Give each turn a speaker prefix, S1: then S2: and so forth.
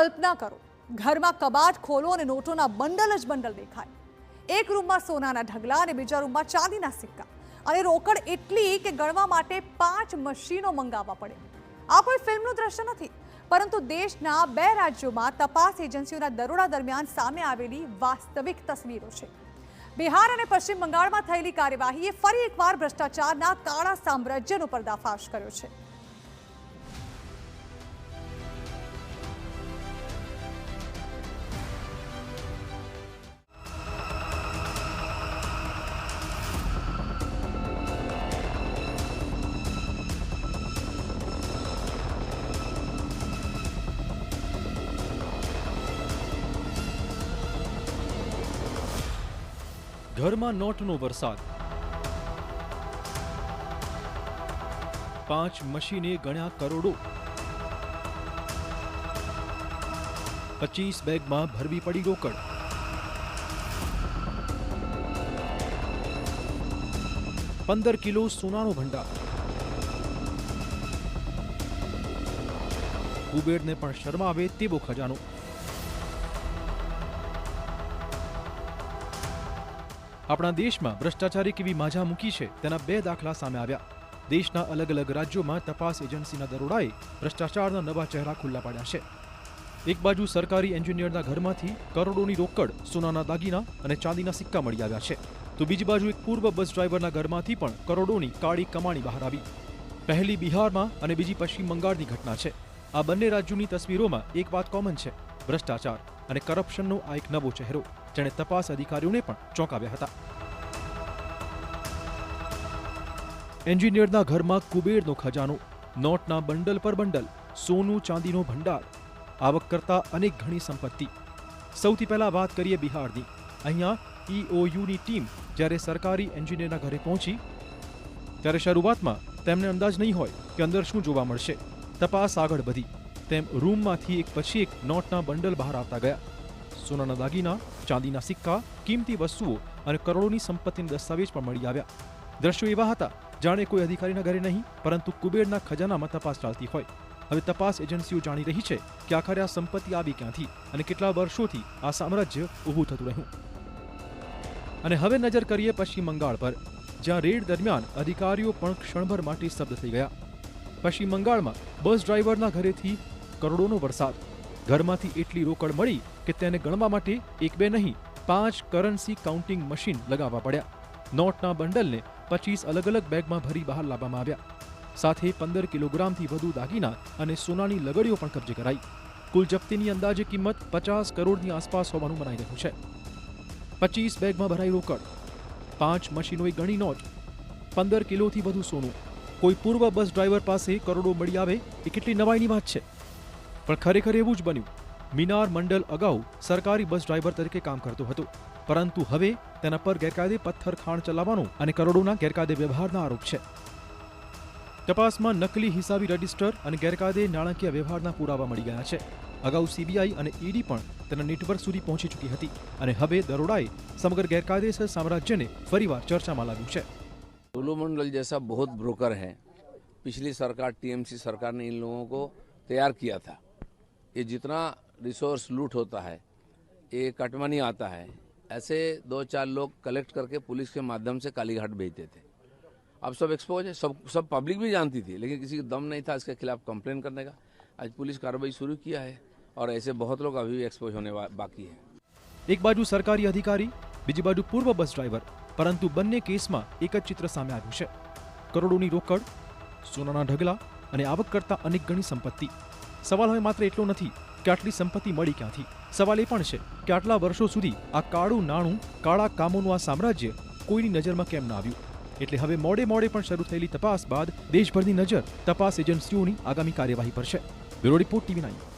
S1: કલ્પના કરો, ઘરમાં કબાટ ખોલો અને નોટોના બંડલ જ બંડલ દેખાય. એક રૂમમાં સોનાના ઢગલા અને બીજા રૂમમાં ચાંદીના સિક્કા અને રોકડ એટલી કે ગણવા માટે 5 મશીનો મંગાવવા પડે. આ કોઈ ફિલ્મનું દ્રશ્ય નથી, પરંતુ દેશના 2 રાજ્યોમાં તપાસ એજન્સીઓના દરોડા દરમિયાન સામે આવેલી વાસ્તવિક તસવીરો છે. બિહાર અને પશ્ચિમ બંગાળમાં થયેલી કાર્યવાહીએ ફરી એકવાર ભ્રષ્ટાચારના કાળા સામ્રાજ્યનો પર્દાફાશ કર્યો છે.
S2: ઘરમાં નોટનો વરસાદ. 5 મશીને ગણ્યા કરોડો. 25 બેગમાં ભરવી પડી રોકડ. $15 કિલો સોનાનો ભંડાર. કુબેરને પણ શરમાવે તેવો ખજાનો. આપણા દેશમાં ભ્રષ્ટાચારે કેવી માજા મૂકી છે તેના 2 દાખલા સામે આવ્યા. દેશના અલગ અલગ રાજ્યોમાં તપાસ એજન્સીના દરોડાએ ભ્રષ્ટાચારના નવા ચહેરા ખુલ્લા પાડ્યા છે. એક બાજુ સરકારી એન્જિનિયરના ઘરમાંથી કરોડોની રોકડ, સોનાના દાગીના અને ચાંદીના સિક્કા મળી આવ્યા છે, તો બીજી બાજુ એક પૂર્વ બસ ડ્રાઈવરના ઘરમાંથી પણ કરોડોની કાળી કમાણી બહાર આવી. પહેલી બિહારમાં અને બીજી પશ્ચિમ બંગાળની ઘટના છે. આ બંને રાજ્યોની તસવીરોમાં એક વાત કોમન છે: ભ્રષ્ટાચાર અને કરપ્શનનો આ એક નવો ચહેરો, જેણે તપાસ અધિકારીઓને પણ ચોંકાવ્યા હતા. એન્જિનિયરના ઘરમાં કુબેરનો ખજાનો, નોટના બંડલ પર બંડલ, સોનું ચાંદીનો ભંડાર, આવક કરતા અનેક ઘણી સંપત્તિ. સૌથી પહેલા વાત કરીએ બિહારની. અહીંયા EOUની ટીમ જ્યારે સરકારી એન્જિનિયરના ઘરે પહોંચી ત્યારે શરૂઆતમાં તેમને અંદાજ નહીં હોય કે અંદર શું જોવા મળશે. તપાસ આગળ વધી તેમ રૂમમાંથી એક પછી એક નોટના બંડલ બહાર આવતા ગયા. સોનાના દાગીના, ચાંદીના સિક્કા, કિંમતી વસ્તુઓ અને કરોડોની સંપત્તિના દસ્તાવેજ પણ મળી આવ્યા. દ્રશ્યો એવા હતા જાણે કોઈ અધિકારીના ઘરે નહીં, પરંતુ કુબેરના ખજાનામાં તપાસ ચાલતી હોય. હવે તપાસ એજન્સીઓ જાણી રહી છે કે આખરે આ સંપત્તિ આવી ક્યાંથી અને કેટલા વર્ષોથી આ સામ્રાજ્ય ઊભું થતું રહ્યું. અને હવે નજર કરીએ પશ્ચિમ બંગાળ પર, જ્યાં રેડ દરમિયાન અધિકારીઓ પણ ક્ષણભર માટે સ્તબ્ધ થઈ ગયા. પશ્ચિમ બંગાળમાં બસ ડ્રાઈવરના ઘરેથી કરોડોનો વરસાદ. ઘરમાંથી એટલી રોકડ મળી કે તેને ગણવા માટે 1-2 નહીં, 5 કરન્સી કાઉન્ટિંગ મશીન લગાવવા પડ્યા. નોટના બંડલને 25 અલગ અલગ બેગમાં ભરી બહાર લાવવામાં આવ્યા. સાથે 15 કિલોગ્રામથી વધુ દાગીના અને સોનાની લગડીઓ પણ કબજે કરાઈ. કુલ જપ્તીની અંદાજે કિંમત 50 કરોડની આસપાસ હોવાનું મનાઈ રહ્યું છે. 25 બેગમાં ભરાઈ રોકડ, 5 મશીનોએ ગણી નોટ, 15 કિલોથી વધુ સોનું. કોઈ પૂર્વ બસ ડ્રાઈવર પાસે કરોડો મળી આવે એ કેટલી નવાઈની વાત છે. પણ ખરેખર એવું જ બન્યું. મીનાર મંડલ અગાઉ સરકારી બસ ડ્રાઈવર તરીકે કામ કરતો હતો, પરંતુ હવે તેના પર ગેરકાયદે પથ્થર ખાણ ચલાવવાનો અને કરોડોના ગેરકાયદે વ્યવહારના આરોપ છે. તપાસમાં નકલી હિસાબી રજિસ્ટર અને ગેરકાયદે નાણાકીય વ્યવહારના પુરાવા મળી ગયા છે. અગાઉ CBI અને ED પણ તેના નેટવર્ક સુધી પહોંચી ચૂકી હતી અને હવે દરોડાએ સમગ્ર ગેરકાયદેસર સામ્રાજ્યને ફરીવાર ચર્ચામાં લાવ્યું છે.
S3: लुलु मंडल जैसा बहुत ब्रोकर है. पिछली सरकार TMC सरकार ने इन लोगों को तैयार किया था. ये जितना रिसोर्स लूट होता है, ये कटमनी आता है, ऐसे 2-4 लोग कलेक्ट करके पुलिस के माध्यम से कालीघाट भेजते थे. अब सब एक्सपोज है, सब पब्लिक भी जानती थी, लेकिन किसी का दम नहीं था इसके खिलाफ कंप्लेन करने का. आज पुलिस कार्रवाई शुरू किया है और ऐसे बहुत लोग अभी एक्सपोज होने बाकी है.
S2: એક બાજુ સરકારી અધિકારી, બીજી બાજુ પૂર્વ બસ ડ્રાઈવર, પરંતુ બંને કેસમાં એક જ ચિત્ર સામે આવ્યું છે: કરોડોની રોકડ, સોનાના ઢગલા અને આવક કરતા અનેક ગણી સંપત્તિ. સવાલ હવે માત્ર એટલો નથી કે આટલી સંપત્તિ મળી ક્યાંથી. સવાલ એ પણ છે કે આટલા વર્ષો સુધી આ કાળું નાણું, કાળા કામોનું આ સામ્રાજ્ય કોઈની નજરમાં કેમ ના આવ્યું. એટલે હવે મોડે પણ શરૂ થયેલી તપાસ બાદ દેશભરની નજર તપાસ એજન્સીઓની આગામી કાર્યવાહી પર છે. Bureau report TV9.